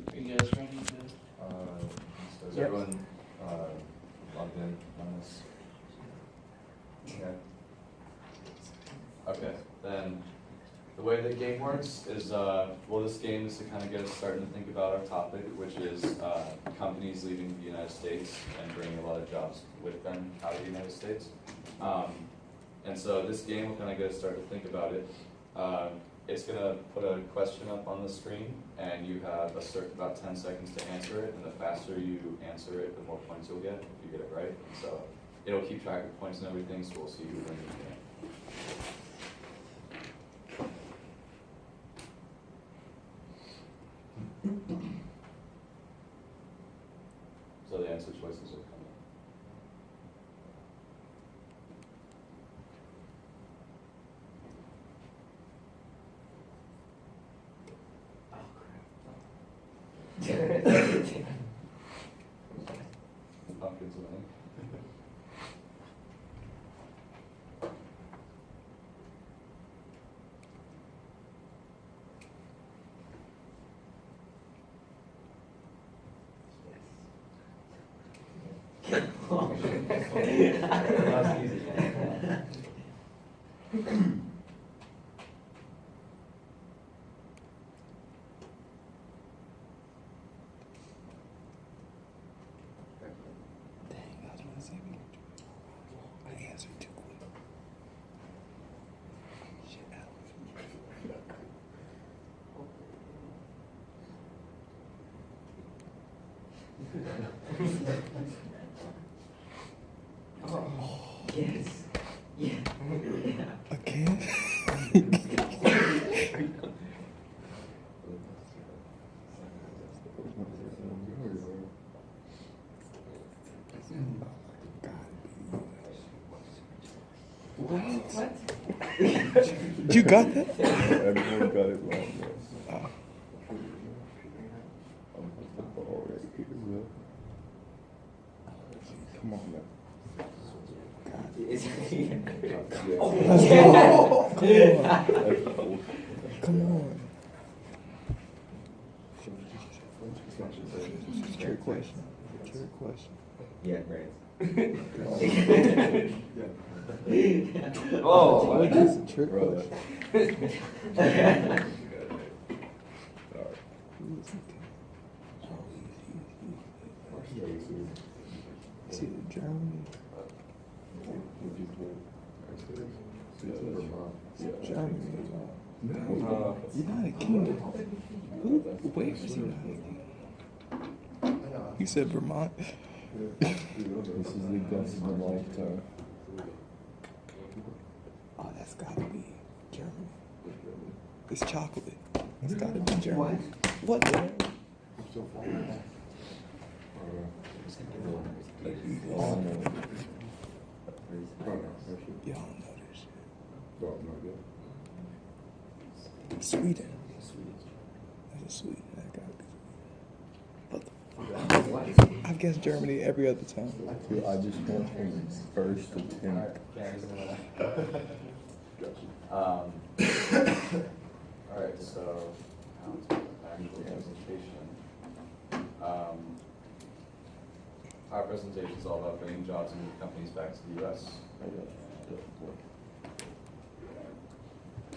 Are you guys ready to? So is Yep. everyone logged in on this? Okay. Okay, then the way the game works is, well, this game is to kind of get us starting to think about our topic, which is companies leaving the United States and bringing a lot of jobs with them out of the United States. And so this game will kind of get us started to think about it. It's going to put a question up on the screen, and you have about 10 seconds to answer it, and the faster you answer it, the more points you'll get if you get it right. And so it'll keep track of points and everything, so we'll see who wins the game. So the answer choices will come up. Pumpkins winning. That's easy. Dang, I was gonna say I answered too quick. Shit, Yes. Yeah. Again? What? You got that? Everyone got it wrong. Yes. Oh. I'm already here. Will. Come on now. Let's go. Come on. Trick question. Trick question. Yeah, right. Oh, what is a trick Brother. question? Sorry. Who is it? Oh, is it Germany? Germany. United Kingdom. Who? Where is United Kingdom? You said Vermont. This is the best of a lifetime. Oh, that's gotta be Germany. It's chocolate. It's gotta be Germany. What? Oh, no. Y'all know this shit. Sweden. That's a Sweden. That gotta be. But I guess Germany every other time. Dude, I just went from first to 10th. Alright, so now to the actual presentation. Our presentation is all about bringing jobs and companies back to the US.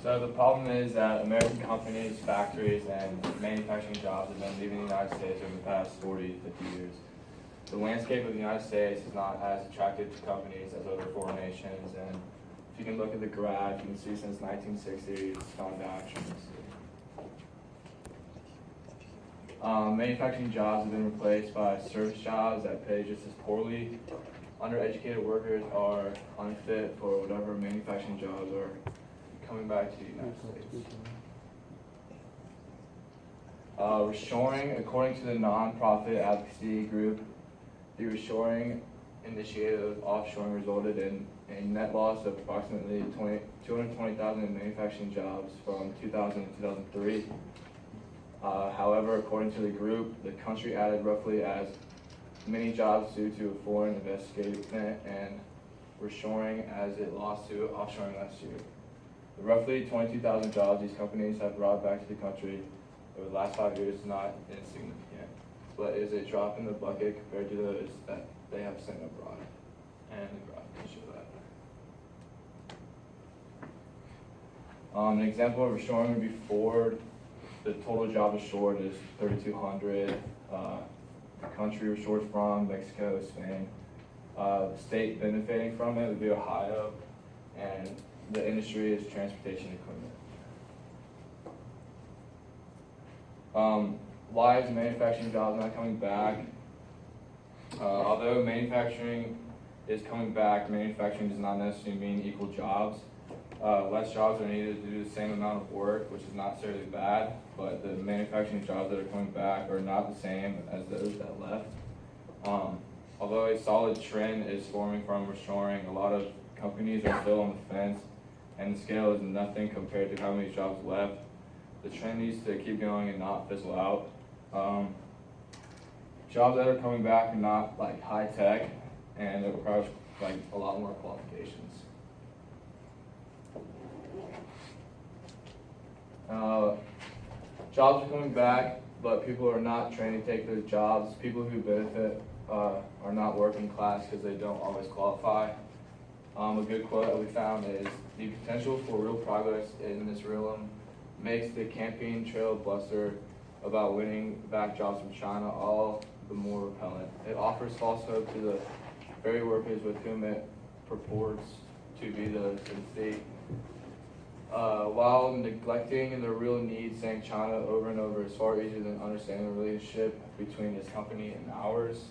So the problem is that American companies, factories, and manufacturing jobs have been leaving the United States over the past 40, 50 years. The landscape of the United States is not as attractive to companies as other foreign nations, and if you can look at the graph, you can see since 1960 it's gone down tremendously. Manufacturing jobs have been replaced by service jobs that pay just as poorly. Undereducated workers are unfit for whatever manufacturing jobs are coming back to the United States. Reshoring, according to the nonprofit advocacy group, the reshoring initiative of offshoring resulted in a net loss of approximately 220,000 in manufacturing jobs from 2000 to 2003. However, according to the group, the country added roughly as many jobs due to foreign investment and reshoring as it lost to offshoring last year. The roughly 22,000 jobs these companies have brought back to the country over the last 5 years is not insignificant, but is a drop in the bucket compared to those that they have sent abroad. And the graph can show that. An example of reshoring would be Ford. The total job reshored is 3,200. The country reshored from Mexico, Spain. The state benefiting from it would be Ohio, and the industry is transportation equipment. Why is manufacturing jobs not coming back? Although manufacturing is coming back, manufacturing does not necessarily mean equal jobs. Less jobs are needed to do the same amount of work, which is not necessarily bad, but the manufacturing jobs that are coming back are not the same as those that left. Although a solid trend is forming from reshoring, a lot of companies are still on the fence, and the scale is nothing compared to how many jobs left. The trend needs to keep going and not fizzle out. Jobs that are coming back are not like high tech, and it requires like a lot more qualifications. Jobs are coming back, but people are not trained to take those jobs. People who benefit are not working class because they don't always qualify. A good quote that we found is, "The potential for real progress in this realm makes the campaign trail bluster about winning back jobs from China all the more repellent. It offers false hope to the very workers with whom it purports to be the sympathy, while neglecting the real needs, saying China over and over is far easier than understanding the relationship between this company and ours,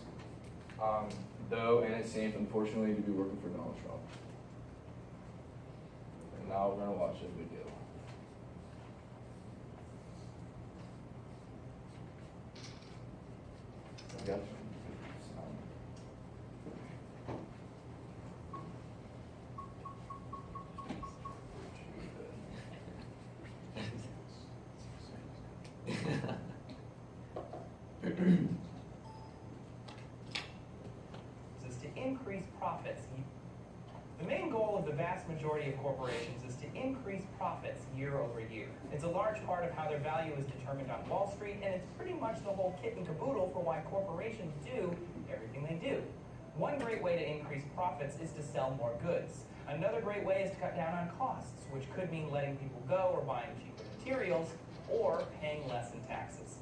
though, and it seems unfortunately to be working for Donald Trump." And now we're gonna watch a video. Gotcha. Is to increase profits. The main goal of the vast majority of corporations is to increase profits year over year. It's a large part of how their value is determined on Wall Street, and it's pretty much the whole kit and caboodle for why corporations do everything they do. One great way to increase profits is to sell more goods. Another great way is to cut down on costs, which could mean letting people go or buying cheaper materials or paying less in taxes.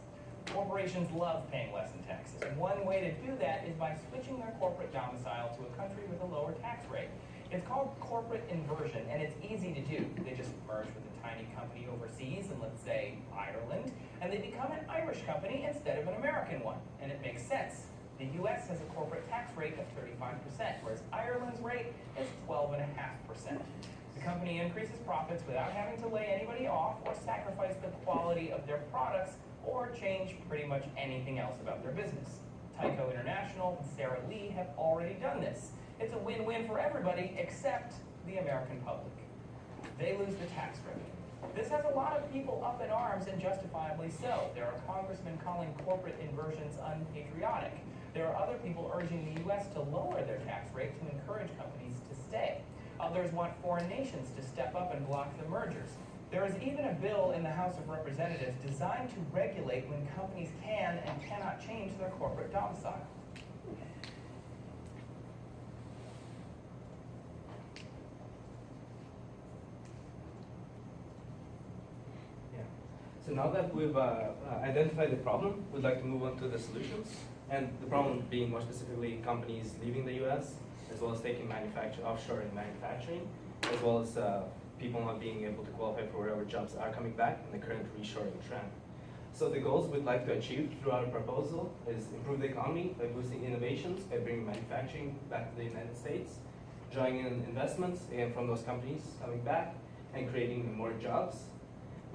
Corporations love paying less in taxes, and one way to do that is by switching their corporate domicile to a country with a lower tax rate. It's called corporate inversion, and it's easy to do. They just merge with a tiny company overseas in, let's say, Ireland, and they become an Irish company instead of an American one. And it makes sense. The US has a corporate tax rate of 35%, whereas Ireland's rate is 12.5%. The company increases profits without having to lay anybody off or sacrifice the quality of their products or change pretty much anything else about their business. Tyco International and Sara Lee have already done this. It's a win-win for everybody except the American public. They lose the tax revenue. This has a lot of people up in arms, and justifiably so. There are congressmen calling corporate inversions unpatriotic. There are other people urging the U.S. to lower their tax rate to encourage companies to stay. Others want foreign nations to step up and block the mergers. There is even a bill in the House of Representatives designed to regulate when companies can and cannot change their corporate domicile. So now that we've identified the problem, we'd like to move on to the solutions. And the problem being more specifically companies leaving the US, as well as taking offshore in manufacturing, as well as people not being able to qualify for whatever jobs are coming back in the current reshoring trend. So the goals we'd like to achieve through our proposal is improve the economy by boosting innovations, by bringing manufacturing back to the United States, drawing in investments again from those companies coming back, and creating more jobs.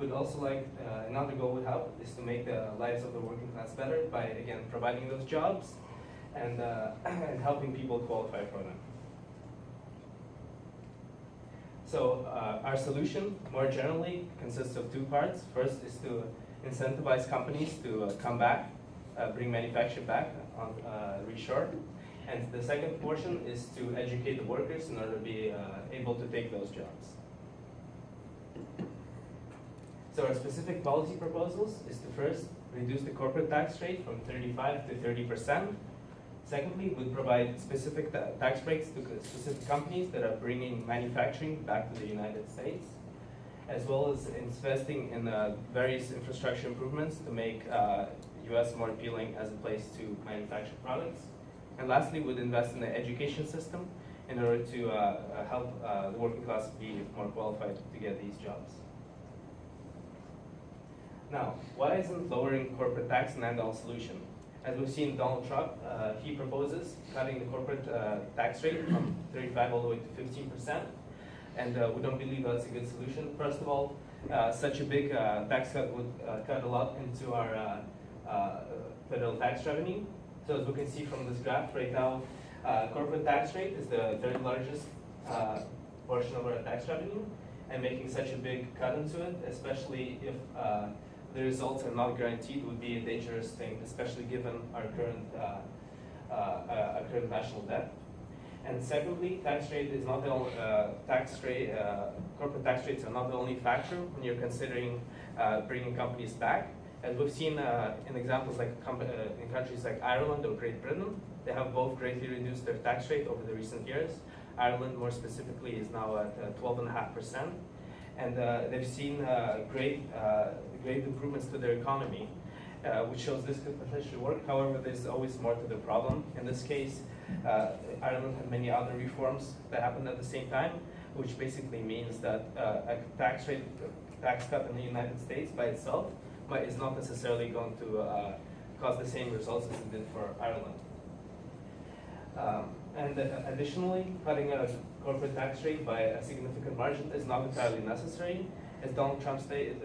We'd also like, another goal we have is to make the lives of the working class better by, again, providing those jobs and, and helping people qualify for them. So our solution, more generally, consists of two parts. First is to incentivize companies to come back, bring manufacture back on reshore. And the second portion is to educate the workers in order to be able to take those jobs. So our specific policy proposals is to first reduce the corporate tax rate from 35 to 30%. Secondly, we provide specific tax breaks to specific companies that are bringing manufacturing back to the United States, as well as investing in various infrastructure improvements to make US more appealing as a place to manufacture products. And lastly, we'd invest in the education system in order to help the working class be more qualified to get these jobs. Now, why isn't lowering corporate tax an end-all solution? As we've seen Donald Trump, he proposes cutting the corporate tax rate from 35 all the way to 15%, and we don't believe that's a good solution. First of all, such a big tax cut would cut a lot into our federal tax revenue. So as we can see from this graph right now, corporate tax rate is the third largest portion of our tax revenue, and making such a big cut into it, especially if the results are not guaranteed, would be a dangerous thing, especially given our current national debt. And secondly, tax rate is not the only corporate tax rates are not the only factor when you're considering bringing companies back. As we've seen in examples like in countries like Ireland or Great Britain, they have both greatly reduced their tax rate over the recent years. Ireland, more specifically, is now at 12.5%, and they've seen great improvements to their economy, which shows this could potentially work. However, there's always more to the problem. In this case, Ireland had many other reforms that happened at the same time, which basically means that a tax cut in the United States by itself is not necessarily going to cause the same results as it did for Ireland. And additionally, cutting a corporate tax rate by a significant margin is not entirely necessary. As Donald Trump states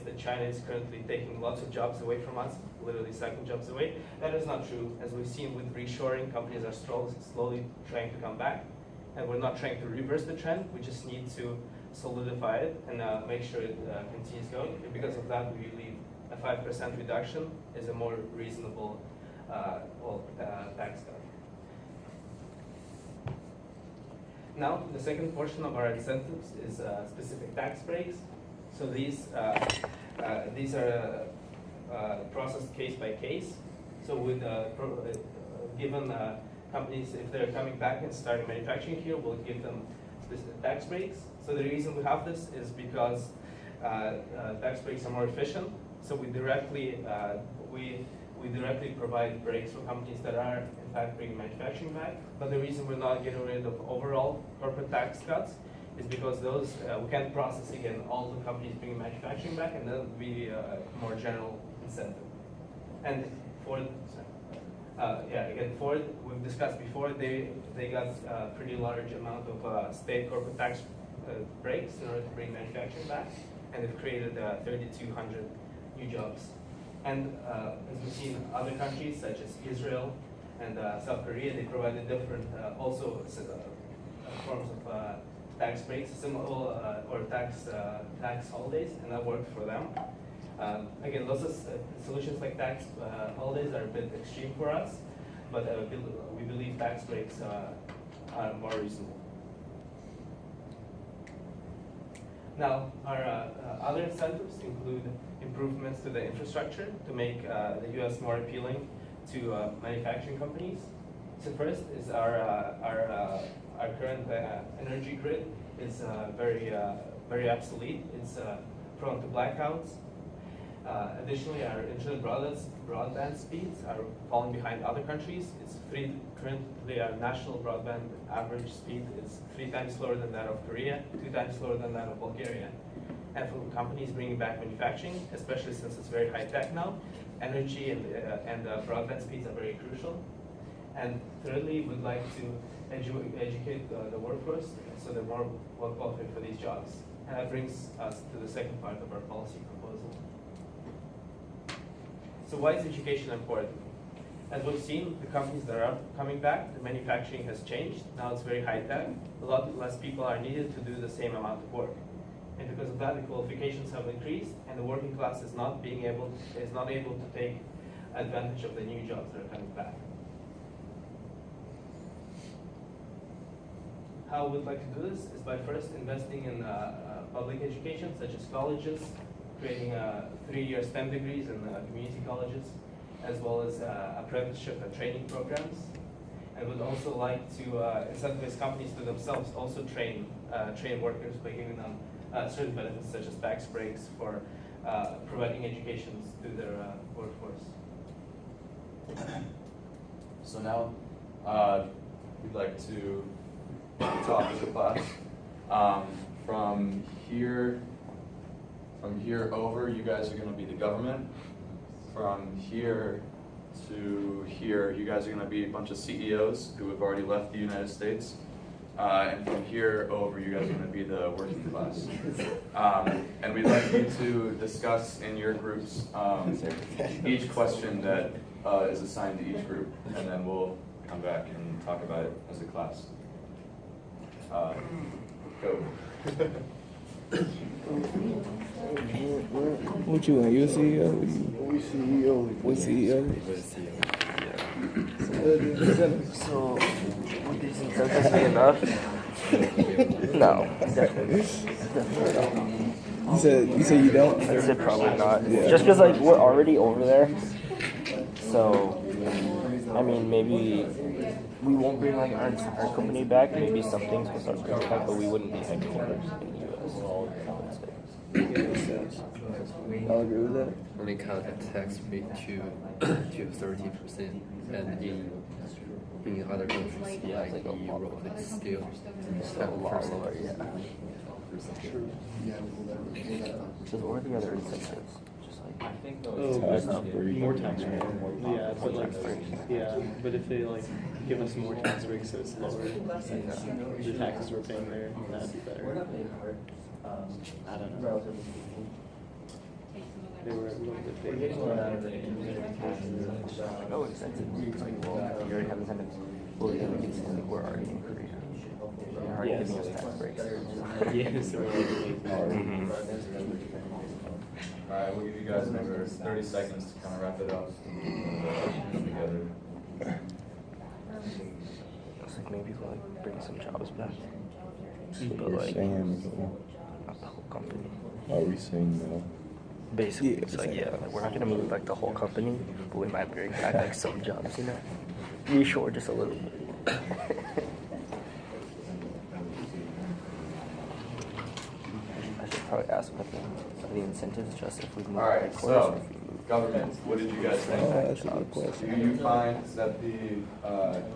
that China is currently taking lots of jobs away from us, literally sucking jobs away. That is not true. As we've seen with reshoring, companies are slowly trying to come back. And we're not trying to reverse the trend. We just need to solidify it and make sure it continues going. And because of that, we believe a 5% reduction is a more reasonable tax cut. Now, the second portion of our incentives is specific tax breaks. So these are processed case by case. So with given companies, if they're coming back and starting manufacturing here, we'll give them specific tax breaks. So the reason we have this is because tax breaks are more efficient. So we directly provide breaks for companies that are in fact bringing manufacturing back. But the reason we're not getting rid of overall corporate tax cuts is because those we can't process again all the companies bringing manufacturing back, and that would be a more general incentive. And Ford, again, Ford, we've discussed before, they got a pretty large amount of state corporate tax breaks in order to bring manufacturing back, and they've created 3,200 new jobs. And as we've seen in other countries such as Israel and South Korea, they provided different also forms of tax breaks, similar or tax holidays, and that worked for them. Again, those solutions like tax holidays are a bit extreme for us, but we believe tax breaks are more reasonable. Now, our other incentives include improvements to the infrastructure to make the U.S. more appealing to manufacturing companies. So first is our current energy grid is very obsolete. It's prone to blackouts. Additionally, our internet broadband speeds are falling behind other countries. Currently, our national broadband average speed is 3 times slower than that of Korea, 2 times slower than that of Bulgaria. And for companies bringing back manufacturing, especially since it's very high tech now, energy and broadband speeds are very crucial. And thirdly, we'd like to educate the workforce so they're more well qualified for these jobs. brings us to the second part of our policy proposal. So why is education important? As we've seen, the companies that are coming back, the manufacturing has changed. Now it's very high tech. A lot less people are needed to do the same amount of work. And because of that, the qualifications have increased, and the working class is not able to take advantage of the new jobs that are coming back. How we'd like to do this is by first investing in public education, such as colleges, creating 3-year STEM degrees in community colleges, as well as apprenticeship and training programs. And would also like to incentivize companies to themselves also train workers by giving them certain benefits such as tax breaks for providing education to their workforce. So now, we'd like to talk with the class. From here over, you guys are gonna be the government. From here to here, you guys are gonna be a bunch of CEOs who have already left the United States. And from here over, you guys are gonna be the working class. And we'd like you to discuss in your groups, each question that is assigned to each group, and then we'll come back and talk about it as a class. Go. What you want? You a CEO? We CEO. What CEO? So, would these incentives be enough? No, definitely You said you don't? I'd say probably not. Yeah. Just because like we're already over there, so I mean maybe we won't bring like our company back. Maybe some things will start bringing back, but we wouldn't be headquarters in the U.S. I'll agree with that. Only cut the tax rate to 30%, and in other countries like Europe, it's still a lot lower, yeah. So what are the other incentives? Just like I think More tax Yeah, but like, but if they like give us more tax breaks so it's lower, the taxes we're paying there, that'd be better. I don't know. They were a little bit big. no incentives. It's like, well, you already have incentives. Well, then we can say like we're already in Korea. They're already giving us tax breaks. Yeah, so we're legally. Alright, we'll give you guys another 30 seconds to kind of wrap it up and come together. It's like maybe we'll like bring some jobs back. But We're like saying, not the whole company. are we saying no? Basically, Yeah, it's like like we're not gonna move like the whole company, but we might bring back like some jobs, you know. Reshore just a little bit. I should probably ask what the incentives just if we move Alright, headquarters or so, if we move. government, what did you guys Oh, think? that's a good question. Do you find that the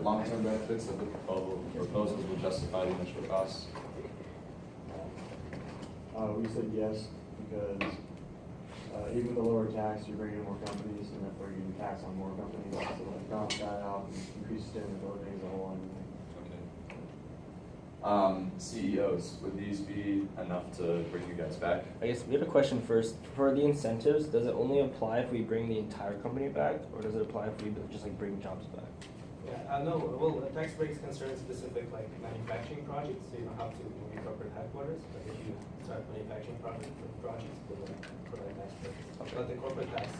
long-term benefits of the proposals will justify the initial costs? We said yes, because even the lower tax, you're bringing in more companies, and therefore you tax on more companies, so like balance that out, and increase sustainability as a whole. CEOs, would these be enough to bring you guys back? I guess we have a question first. For the incentives, does it only apply if we bring the entire company back, or does it apply if we just like bring jobs back? Yeah, no, well, tax breaks concern specific like manufacturing projects, so you don't have to move your corporate headquarters, but if you start manufacturing projects, we'll provide tax breaks. But the corporate tax is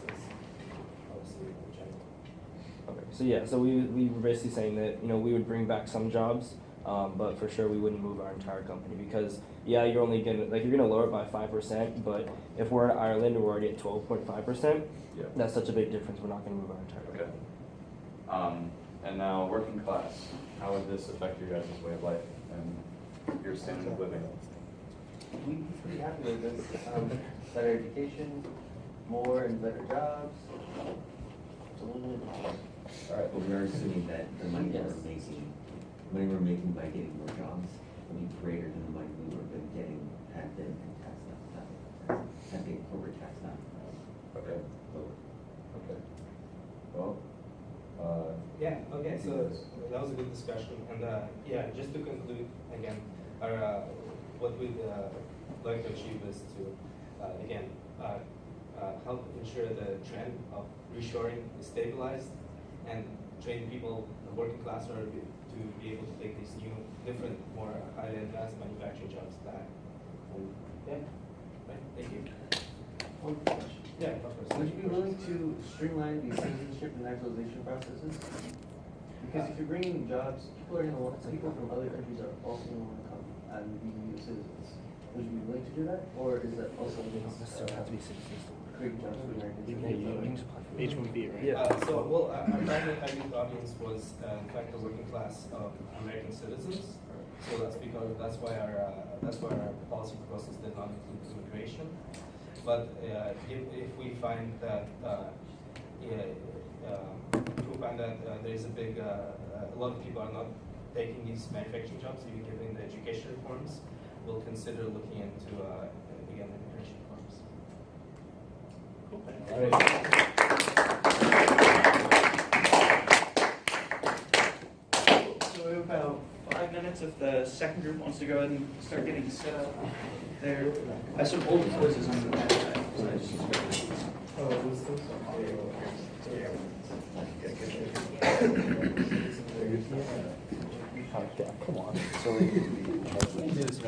obviously in general. Okay, so yeah, so we were basically saying that, you know, we would bring back some jobs, but for sure we wouldn't move our entire company because, yeah, you're only gonna, like, you're gonna lower it by 5%, but if we're in Ireland and we're already at 12.5%, Yeah. that's such a big difference, we're not gonna move our entire Okay. company. And now, working class, how would this affect your guys' way of life and your standard of living? We'd be pretty happy with this. Better education, more and better jobs. Alright, But we're assuming that the money we're making by getting more jobs will be greater than the money we would have been getting had been tax had been corporate tax not. okay, okay. Well, Yeah, okay, so that was a good discussion, and yeah, just to conclude again, our what we like to achieve is to, again, help ensure the trend of reshoring is stabilized and train people, the working class, or to be able to take these new, different, more highly advanced manufacturing jobs back. And yeah, right, thank you. One question. Yeah, of course. Would you be willing to streamline the citizenship and naturalization processes? Because if you're bringing jobs, people from other countries are also going to want to come and be EU citizens. Would you be willing to do that, or is that also creating jobs for Americans? H1B, right? Yeah. So, well, our target audience was, in fact, the working class of American citizens. So that's why our policy proposals did not include immigration. But if we find that there is a lot of people are not taking these manufacturing jobs, even given the education reforms, we'll consider looking into again immigration reforms. So we have about 5 minutes if the second group wants to go ahead and start getting set up there. I have some old quizzes on the back side. Come on. So we do this.